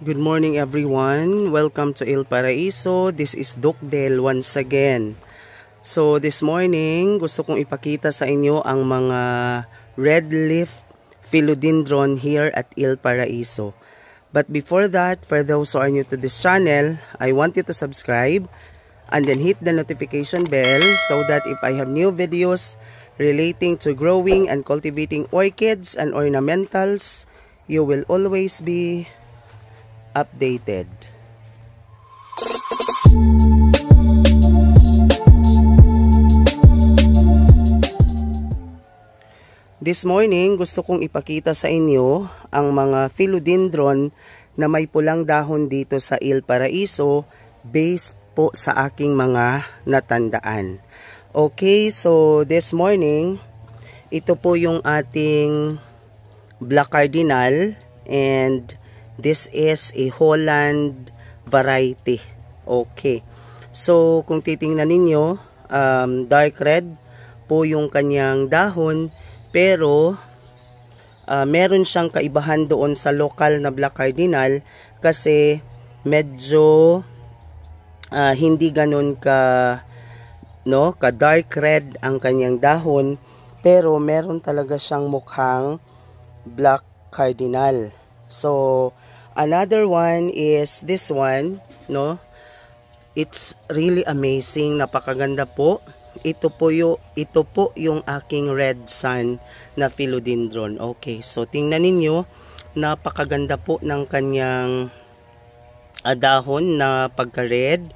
Good morning everyone. Welcome to Il Paraiso. This is Doc Del once again. So this morning, gusto kong ipakita sa inyo ang mga red leaf philodendron here at Il Paraiso. But before that, for those who are new to this channel, I want you to subscribe and then hit the notification bell so that if I have new videos relating to growing and cultivating orchids and ornamentals, you will always be updated. This morning, gusto kong ipakita sa inyo ang mga philodendron na may pulang dahon dito sa Il Paraiso based po sa aking mga natandaan. Okay, so this morning, ito po yung ating black cardinal and this is a Holland variety. Okay. So, kung titingnan ninyo, dark red po yung kanyang dahon. Pero, meron siyang kaibahan doon sa local na black cardinal kasi medyo hindi ganun ka dark red ang kanyang dahon. Pero, meron talaga siyang mukhang black cardinal. So, another one is this one, no? It's really amazing, napakaganda po. Ito po yung aking red sun na philodendron. Okay, so tingnan ninyo, napakaganda po ng kanyang dahon na pagka-red.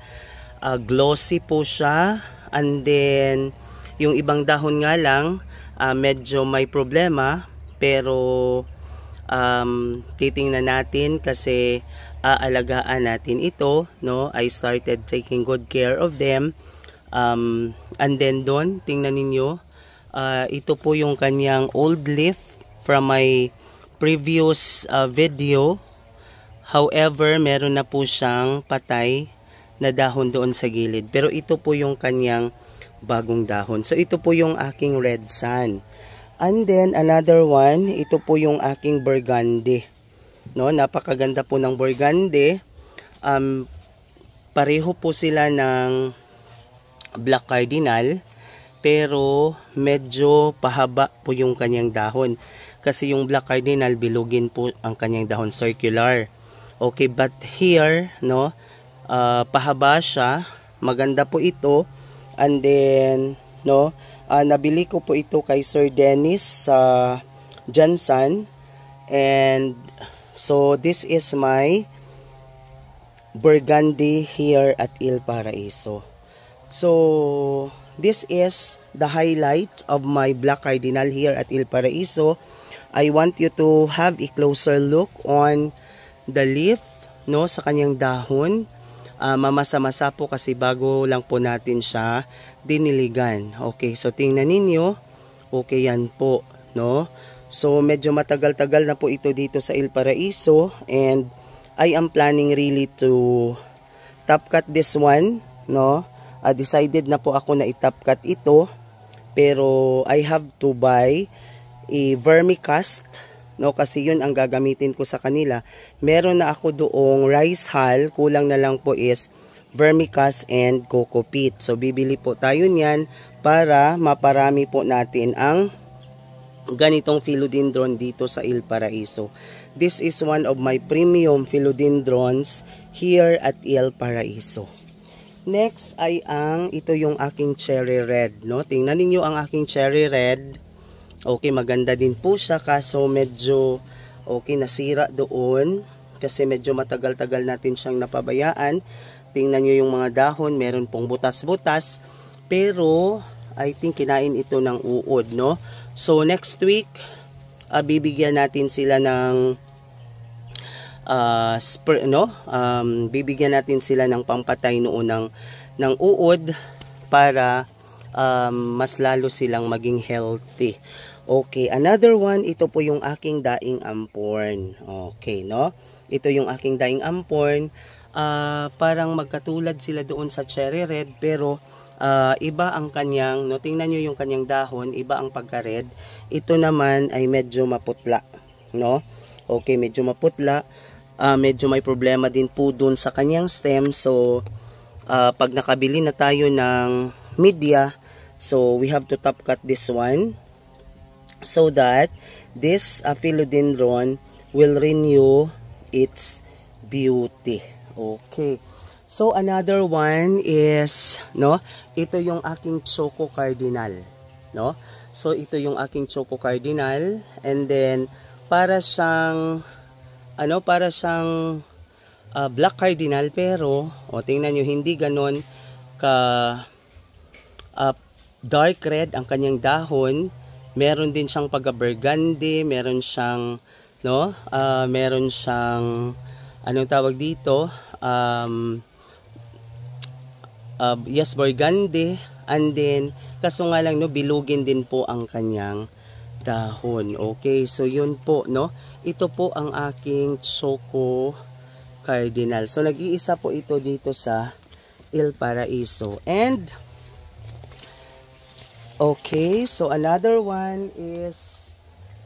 Glossy po siya. And then, yung ibang dahon nga lang, medyo may problema. Pero, titingnan natin kasi aalagaan natin ito, no? I started taking good care of them. And then doon, tingnan ninyo, ito po yung kanyang old leaf from my previous video. However, meron na po siyang patay na dahon doon sa gilid. Pero ito po yung kanyang bagong dahon. So ito po yung aking red sun. And then, another one, ito po yung aking burgundy. No, napakaganda po ng burgundy. Pareho po sila ng black cardinal, pero medyo pahaba po yung kanyang dahon. Kasi yung black cardinal, bilugin po ang kanyang dahon, circular. Okay, but here, no, pahaba siya. Maganda po ito. And then, no, nabili ko po ito kay Sir Dennis sa Jansan. And so this is my burgundy here at Il Paraiso. So this is the highlight of my black cardinal here at Il Paraiso. I want you to have a closer look on the leaf, no, sa kanyang dahon. Mamasa-masa po kasi bago lang po natin siya diniligan. Okay, so tingnan ninyo. Okay, yan po, no? So medyo matagal-tagal na po ito dito sa Il Paraiso and I am planning really to top cut this one, no? Decided na po ako na i-top cut ito, pero I have to buy a vermicast, no, kasi yun ang gagamitin ko sa kanila. Meron na ako doong rice hull, kulang na lang po is vermicast and coco peat. So bibili po tayo niyan para maparami po natin ang ganitong philodendron dito sa Il Paraiso. This is one of my premium philodendrons here at Il Paraiso. Next ay ito yung aking cherry red, no? Tingnan niyo ang aking cherry red. Okay, maganda din po siya kaso medyo nasira doon kasi medyo matagal-tagal natin siyang napabayaan. Tingnan niyo yung mga dahon, meron pong butas-butas, pero I think kinain ito ng uod, no? So next week, bibigyan natin sila ng bibigyan natin sila ng pampatay noon ng uod para mas lalo silang maging healthy. Okay, another one, ito po yung aking daing ampon. Okay, no? Ito yung aking daing ampon. Parang magkatulad sila doon sa cherry red, pero iba ang kanyang, no? Tingnan nyo yung kanyang dahon, iba ang pagka-red. Ito naman ay medyo maputla, no? Okay, medyo maputla. medyo may problema din po dun sa kanyang stem. So pag nakabili na tayo ng media, so we have to top cut this one so that this philodendron will renew its beauty. Okay. So another one is, no, ito yung aking Choco Cardinal, no? So ito yung aking Choco Cardinal, and then para siyang Black Cardinal, pero tingnan nyo, hindi ganon ka dark red ang kanyang dahon. Meron din siyang pagka-burgundy, meron siyang anong tawag dito, yes, burgundy, and then kaso nga lang, no, bilugin din po ang kanyang dahon. Okay, so yun po, no, ito po ang aking Choco Cardinal. So nag-iisa po ito dito sa Il Paraiso. And okay, so another one is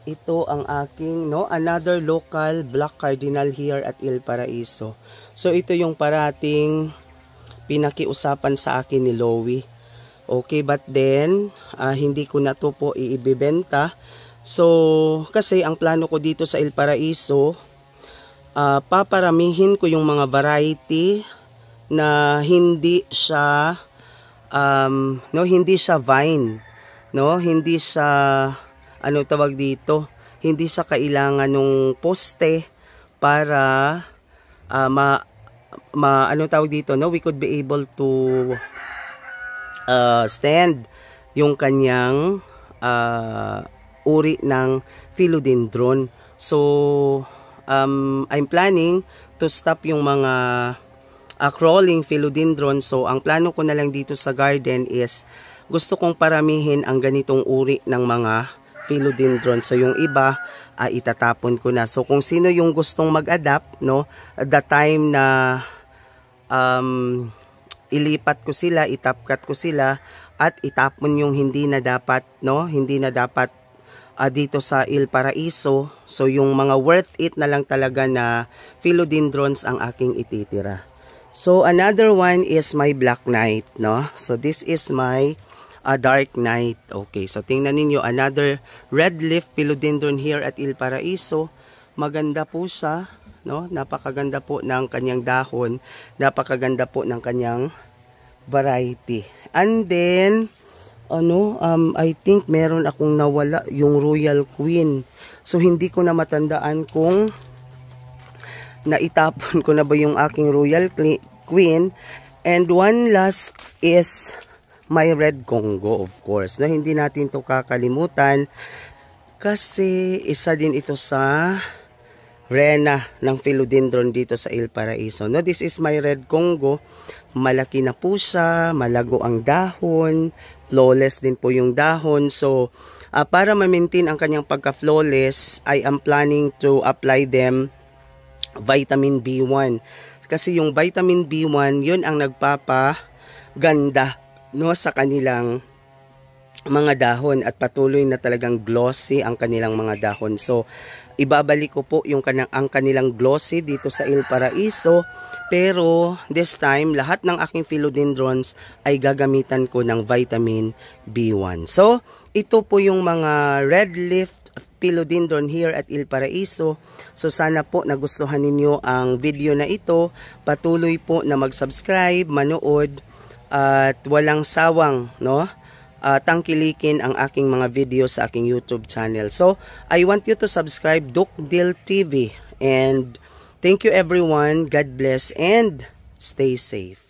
ito ang aking, no, another local Black Cardinal here at Il Paraiso. So ito yung parating pinakiusapan sa akin ni Loie. Okay, but then hindi ko na to po iibebenta. So kasi ang plano ko dito sa Il Paraiso, paparamihin ko yung mga variety na hindi siya hindi siya vine, no, hindi siya ano tawag dito, hindi siya kailangan ng poste para ano tawag dito, no, we could be able to stand yung kanyang uri ng philodendron. So I'm planning to stop yung mga crawling philodendron. So ang plano ko na lang dito sa garden is gusto kong paramihin ang ganitong uri ng mga philodendron. So yung iba itatapon ko na. So kung sino yung gustong mag-adapt, no, at the time na ilipat ko sila, itapkat ko sila, at itapon yung hindi na dapat, no, hindi na dapat dito sa Il Paraiso. So yung mga worth it na lang talaga na philodendrons ang aking ititira. So another one is my Black Knight, no. So this is my Dark Knight. Okay, so tingnan ninyo, another red leaf philodendron here at Il Paraiso. Maganda po siya, no? Napakaganda po ng kanyang dahon, napakaganda po ng kanyang variety. And then I think meron akong nawala, yung Royal Queen. So hindi ko na matandaan kung naitapon ko na ba yung aking Royal Queen. And one last is my Red Congo, of course, na hindi natin to kakalimutan kasi isa din ito sa rena ng philodendron dito sa Il Paraiso. No, this is my Red Congo. Malaki na po siya, malago ang dahon, flawless din po yung dahon. So para ma-maintain ang kanyang pagka-flawless, I am planning to apply them vitamin B1. Kasi yung vitamin B1, yun ang nagpapaganda, no, sa kanilang mga dahon, at patuloy na talagang glossy ang kanilang mga dahon. So ibabalik ko po yung ang kanilang glossy dito sa Il Paraiso, pero this time lahat ng aking philodendrons ay gagamitan ko ng vitamin B1. So ito po yung mga red leaf philodendron here at Il Paraiso. So sana po nagustuhan ninyo ang video na ito. Patuloy po na mag-subscribe, manood, at walang sawang, no, tangkilikin ang aking mga video sa aking YouTube channel. So I want you to subscribe Dukdil TV, and thank you everyone. God bless and stay safe.